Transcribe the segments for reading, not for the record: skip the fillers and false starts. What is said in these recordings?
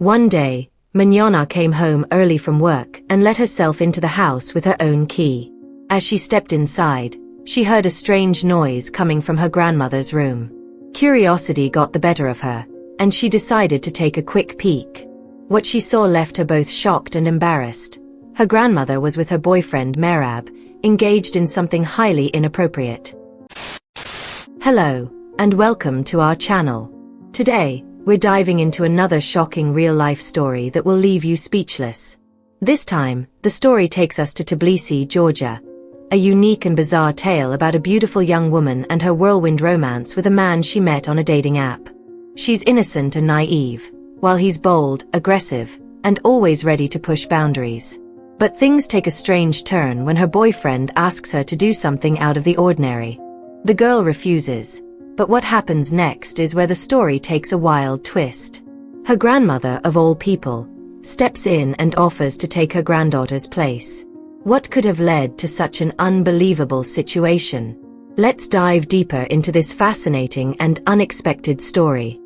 One day, Manana came home early from work and let herself into the house with her own key. As she stepped inside, she heard a strange noise coming from her grandmother's room. Curiosity got the better of her, and she decided to take a quick peek. What she saw left her both shocked and embarrassed. Her grandmother was with her boyfriend Merab, engaged in something highly inappropriate. Hello, and welcome to our channel. Today, we're diving into another shocking real-life story that will leave you speechless. This time, the story takes us to Tbilisi, Georgia. A unique and bizarre tale about a beautiful young woman and her whirlwind romance with a man she met on a dating app. She's innocent and naive, while he's bold, aggressive, and always ready to push boundaries. But things take a strange turn when her boyfriend asks her to do something out of the ordinary. The girl refuses, but what happens next is where the story takes a wild twist. Her grandmother, of all people, steps in and offers to take her granddaughter's place. What could have led to such an unbelievable situation? Let's dive deeper into this fascinating and unexpected story.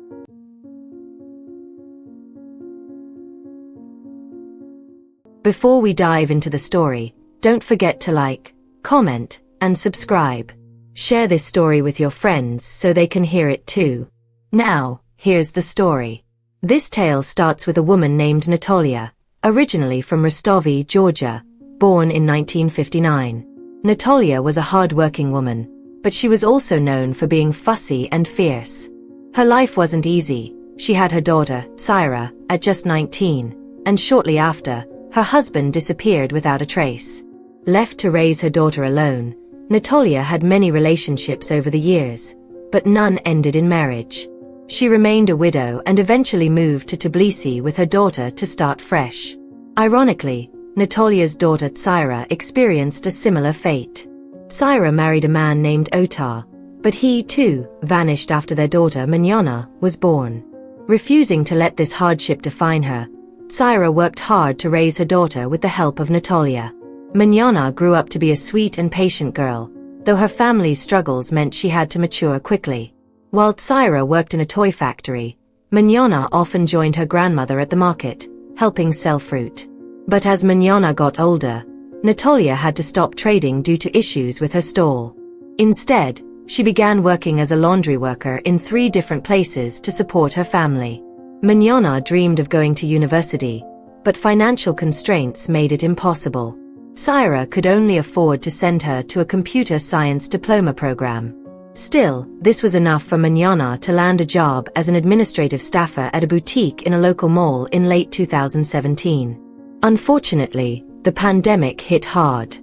Before we dive into the story, don't forget to like, comment, and subscribe. Share this story with your friends so they can hear it too. Now, here's the story. This tale starts with a woman named Natalia, originally from Rostovi, Georgia, born in 1959. Natalia was a hard-working woman, but she was also known for being fussy and fierce. Her life wasn't easy. She had her daughter, Syra, at just 19, and shortly after, her husband disappeared without a trace. Left to raise her daughter alone, Natalia had many relationships over the years, but none ended in marriage. She remained a widow and eventually moved to Tbilisi with her daughter to start fresh. Ironically, Natalia's daughter Syra experienced a similar fate. Syra married a man named Otar, but he, too, vanished after their daughter Manana was born. Refusing to let this hardship define her, Syra worked hard to raise her daughter with the help of Natalia. Manana grew up to be a sweet and patient girl, though her family's struggles meant she had to mature quickly. While Syra worked in a toy factory, Manana often joined her grandmother at the market, helping sell fruit. But as Manana got older, Natalia had to stop trading due to issues with her stall. Instead, she began working as a laundry worker in 3 different places to support her family. Manana dreamed of going to university, but financial constraints made it impossible. Syra could only afford to send her to a computer science diploma program. Still, this was enough for Manana to land a job as an administrative staffer at a boutique in a local mall in late 2017. Unfortunately, the pandemic hit hard.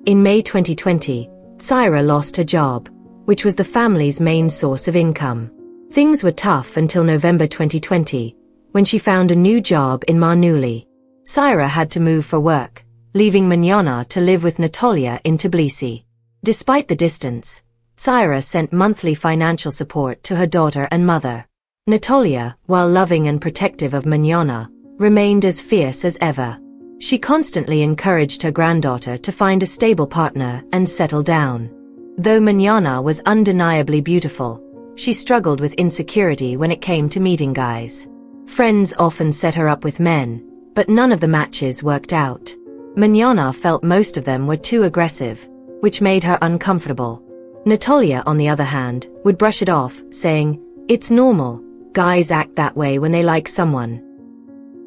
In May 2020, Syra lost her job, which was the family's main source of income. Things were tough until November 2020, when she found a new job in Marneuli. Syra had to move for work, leaving Manana to live with Natalia in Tbilisi. Despite the distance, Syra sent monthly financial support to her daughter and mother. Natalia, while loving and protective of Manana, remained as fierce as ever. She constantly encouraged her granddaughter to find a stable partner and settle down. Though Manana was undeniably beautiful, she struggled with insecurity when it came to meeting guys. Friends often set her up with men, but none of the matches worked out. Manana felt most of them were too aggressive, which made her uncomfortable. Natalia, on the other hand, would brush it off, saying, "It's normal, guys act that way when they like someone."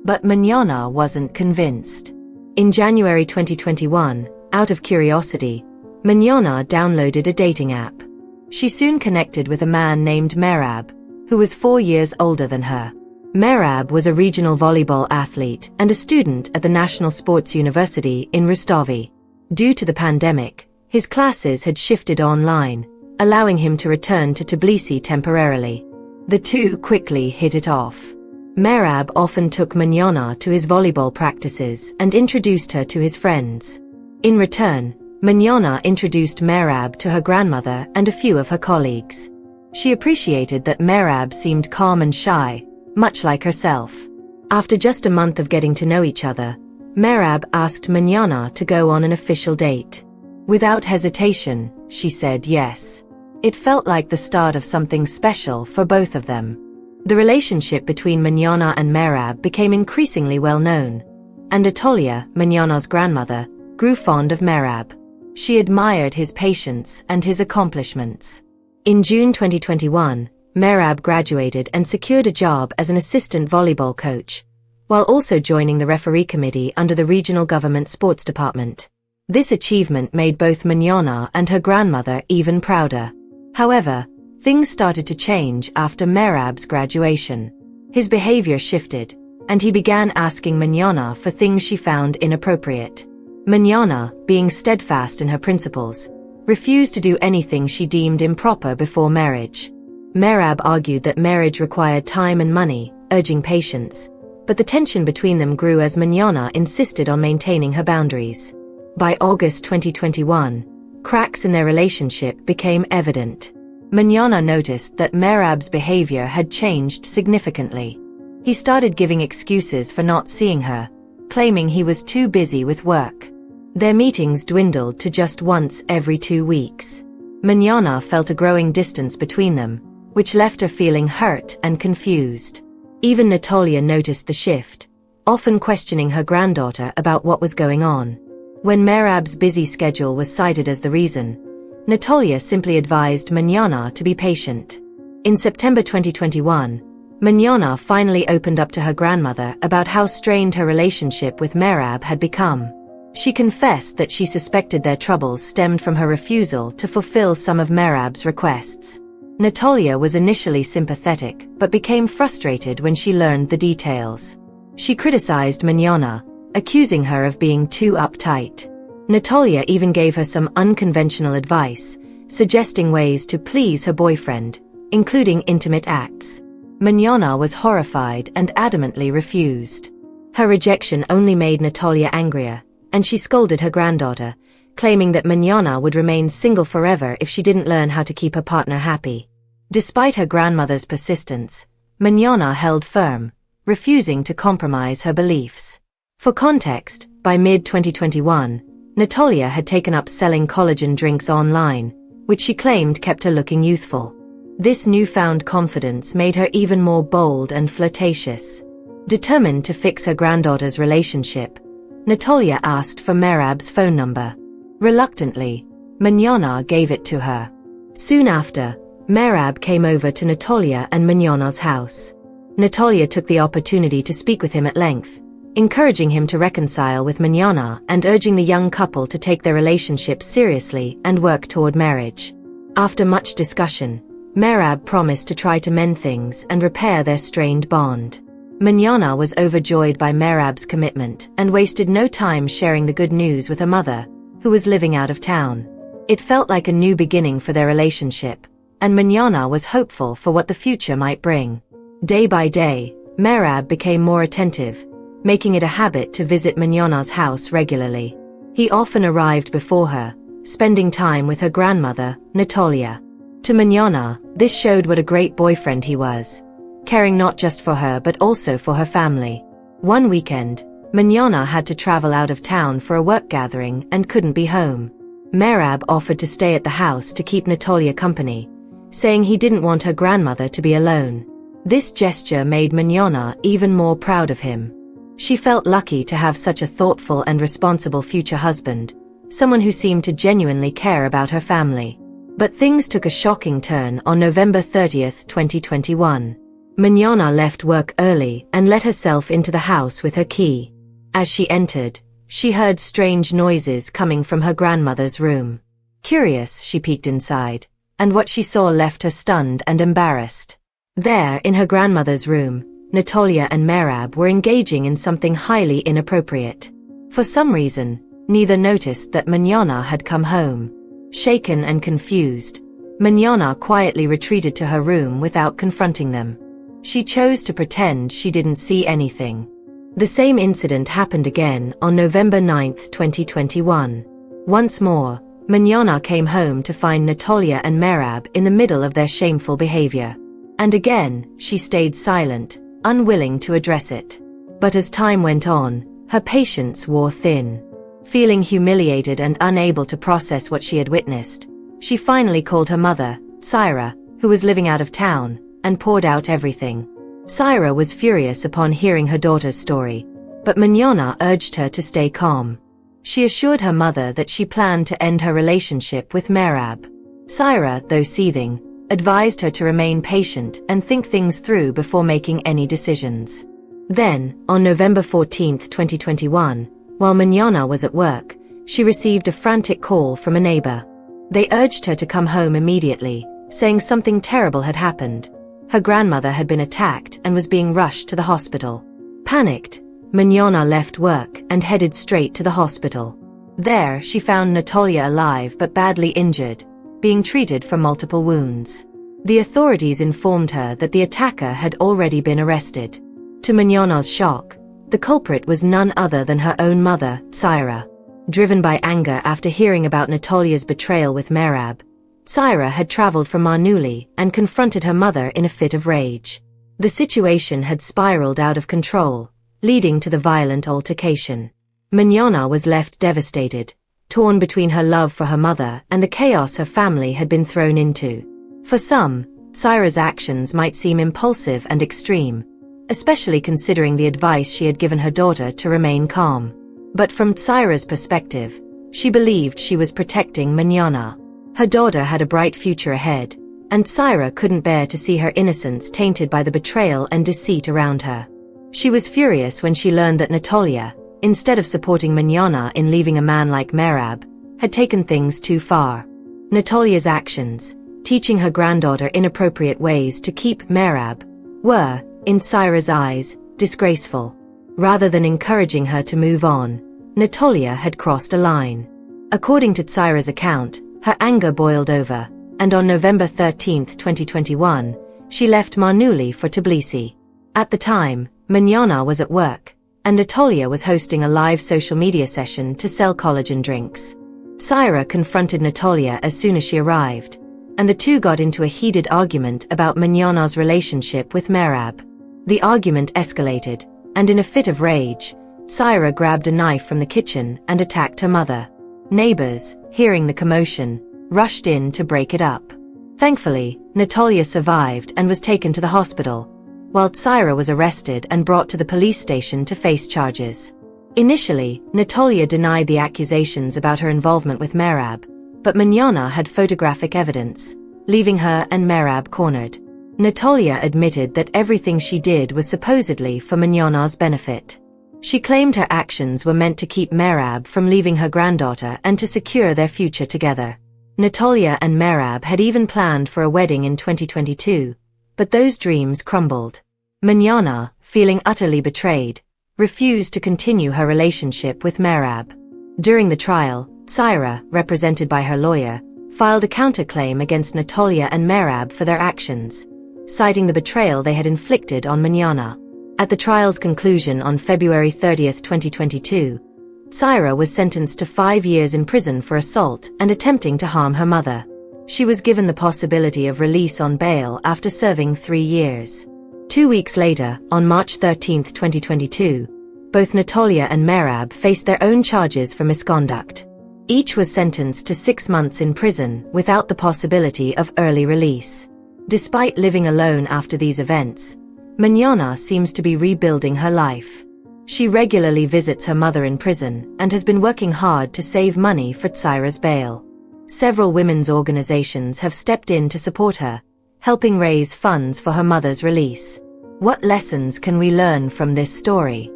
But Manana wasn't convinced. In January 2021, out of curiosity, Manana downloaded a dating app. She soon connected with a man named Merab, who was 4 years older than her. Merab was a regional volleyball athlete and a student at the National Sports University in Rostovi. Due to the pandemic, his classes had shifted online, allowing him to return to Tbilisi temporarily. The two quickly hit it off. Merab often took Manana to his volleyball practices and introduced her to his friends. In return, Manana introduced Merab to her grandmother and a few of her colleagues. She appreciated that Merab seemed calm and shy, much like herself. After just a month of getting to know each other, Merab asked Manana to go on an official date. Without hesitation, she said yes. It felt like the start of something special for both of them. The relationship between Mignona and Merab became increasingly well known, and Natalia, Mignona's grandmother, grew fond of Merab. She admired his patience and his accomplishments. In June 2021, Merab graduated and secured a job as an assistant volleyball coach, while also joining the referee committee under the regional government sports department. This achievement made both Mignona and her grandmother even prouder. However, things started to change after Merab's graduation. His behavior shifted, and he began asking Mignona for things she found inappropriate. Mignona, being steadfast in her principles, refused to do anything she deemed improper before marriage. Merab argued that marriage required time and money, urging patience, but the tension between them grew as Mignona insisted on maintaining her boundaries. By August 2021, cracks in their relationship became evident. Mignona noticed that Merab's behavior had changed significantly. He started giving excuses for not seeing her, claiming he was too busy with work. Their meetings dwindled to just once every 2 weeks. Mignona felt a growing distance between them, which left her feeling hurt and confused. Even Natalia noticed the shift, often questioning her granddaughter about what was going on. When Merab's busy schedule was cited as the reason, Natalia simply advised Mignona to be patient. In September 2021, Mignona finally opened up to her grandmother about how strained her relationship with Merab had become. She confessed that she suspected their troubles stemmed from her refusal to fulfill some of Merab's requests. Natalia was initially sympathetic, but became frustrated when she learned the details. She criticized Mignona, accusing her of being too uptight. Natalia even gave her some unconventional advice, suggesting ways to please her boyfriend, including intimate acts. Mignona was horrified and adamantly refused. Her rejection only made Natalia angrier, and she scolded her granddaughter, claiming that Mignona would remain single forever if she didn't learn how to keep her partner happy. Despite her grandmother's persistence, Mignona held firm, refusing to compromise her beliefs. For context, by mid-2021, Natalia had taken up selling collagen drinks online, which she claimed kept her looking youthful. This newfound confidence made her even more bold and flirtatious. Determined to fix her granddaughter's relationship, Natalia asked for Merab's phone number. Reluctantly, Mignona gave it to her. Soon after, Merab came over to Natalia and Mignona's house. Natalia took the opportunity to speak with him at length, encouraging him to reconcile with Mignona and urging the young couple to take their relationship seriously and work toward marriage. After much discussion, Merab promised to try to mend things and repair their strained bond. Mignona was overjoyed by Merab's commitment and wasted no time sharing the good news with her mother, who was living out of town. It felt like a new beginning for their relationship, and Mignona was hopeful for what the future might bring. Day by day, Merab became more attentive, making it a habit to visit Mignona's house regularly. He often arrived before her, spending time with her grandmother, Natalia. To Mignona, this showed what a great boyfriend he was, caring not just for her but also for her family. One weekend, Mignona had to travel out of town for a work gathering and couldn't be home. Merab offered to stay at the house to keep Natalia company, saying he didn't want her grandmother to be alone. This gesture made Mignona even more proud of him. She felt lucky to have such a thoughtful and responsible future husband, someone who seemed to genuinely care about her family. But things took a shocking turn on November 30th, 2021. Mignona left work early and let herself into the house with her key. As she entered, she heard strange noises coming from her grandmother's room. Curious, she peeked inside, and what she saw left her stunned and embarrassed. There, in her grandmother's room, Natalia and Merab were engaging in something highly inappropriate. For some reason, neither noticed that Mignona had come home. Shaken and confused, Mignona quietly retreated to her room without confronting them. She chose to pretend she didn't see anything. The same incident happened again on November 9th, 2021. Once more, Mignona came home to find Natalia and Merab in the middle of their shameful behavior. And again, she stayed silent, unwilling to address it. But as time went on, her patience wore thin. Feeling humiliated and unable to process what she had witnessed, she finally called her mother, Syra, who was living out of town, and poured out everything. Saira was furious upon hearing her daughter's story, but Mignona urged her to stay calm. She assured her mother that she planned to end her relationship with Merab. Saira, though seething, advised her to remain patient and think things through before making any decisions. Then, on November 14, 2021, while Mignona was at work, she received a frantic call from a neighbor. They urged her to come home immediately, saying something terrible had happened. Her grandmother had been attacked and was being rushed to the hospital. Panicked, Mignona left work and headed straight to the hospital. There, she found Natalia alive but badly injured, being treated for multiple wounds. The authorities informed her that the attacker had already been arrested. To Mignona's shock, the culprit was none other than her own mother, Saira. Driven by anger after hearing about Natalia's betrayal with Merab, Saira had traveled from Marnuli and confronted her mother in a fit of rage. The situation had spiraled out of control, leading to the violent altercation. Mignona was left devastated, torn between her love for her mother and the chaos her family had been thrown into. For some, Saira's actions might seem impulsive and extreme, especially considering the advice she had given her daughter to remain calm. But from Saira's perspective, she believed she was protecting Mignona. Her daughter had a bright future ahead, and Saira couldn't bear to see her innocence tainted by the betrayal and deceit around her. She was furious when she learned that Natalia, instead of supporting Mignona in leaving a man like Merab, had taken things too far. Natalia's actions, teaching her granddaughter inappropriate ways to keep Merab, were, in Saira's eyes, disgraceful. Rather than encouraging her to move on, Natalia had crossed a line. According to Saira's account, her anger boiled over, and on November 13, 2021, she left Marnuli for Tbilisi. At the time, Mignona was at work, and Natalia was hosting a live social media session to sell collagen drinks. Saira confronted Natalia as soon as she arrived, and the two got into a heated argument about Mignona's relationship with Merab. The argument escalated, and in a fit of rage, Saira grabbed a knife from the kitchen and attacked her mother. Neighbors, hearing the commotion, rushed in to break it up. Thankfully, Natalia survived and was taken to the hospital, while Saira was arrested and brought to the police station to face charges. Initially, Natalia denied the accusations about her involvement with Merab, but Mignona had photographic evidence, leaving her and Merab cornered. Natalia admitted that everything she did was supposedly for Mignona's benefit. She claimed her actions were meant to keep Merab from leaving her granddaughter and to secure their future together. Natalia and Merab had even planned for a wedding in 2022, but those dreams crumbled. Mignona, feeling utterly betrayed, refused to continue her relationship with Merab. During the trial, Saira, represented by her lawyer, filed a counterclaim against Natalia and Merab for their actions, citing the betrayal they had inflicted on Mignona. At the trial's conclusion on February 30, 2022, Saira was sentenced to 5 years in prison for assault and attempting to harm her mother. She was given the possibility of release on bail after serving 3 years. 2 weeks later, on March 13, 2022, both Natalia and Merab faced their own charges for misconduct. Each was sentenced to 6 months in prison without the possibility of early release. Despite living alone after these events, Mignona seems to be rebuilding her life. She regularly visits her mother in prison and has been working hard to save money for Saira's bail. Several women's organizations have stepped in to support her, helping raise funds for her mother's release. What lessons can we learn from this story?